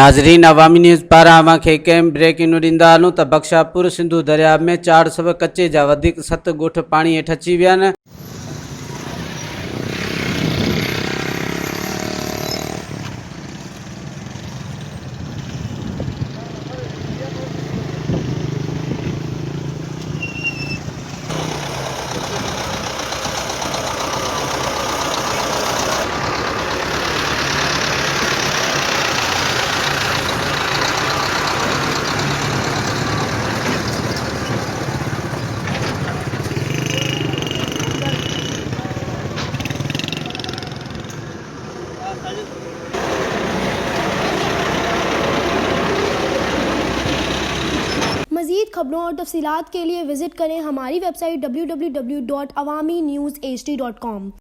नाज़रीन, अवामी न्यूज़ पारां अवां खे कंहिं ब्रेकिंग न्यूज़ ॾींदा हलूं त बख्शापुर सिंधु दरिया में 400 कचे जा वधीक 7 ॻोठ पाणी हेठि अची विया आहिनि। मज़ीद खबरों और तफसीलात के लिए विज़िट करें हमारी वेबसाइट www.awamiNewsHD.com।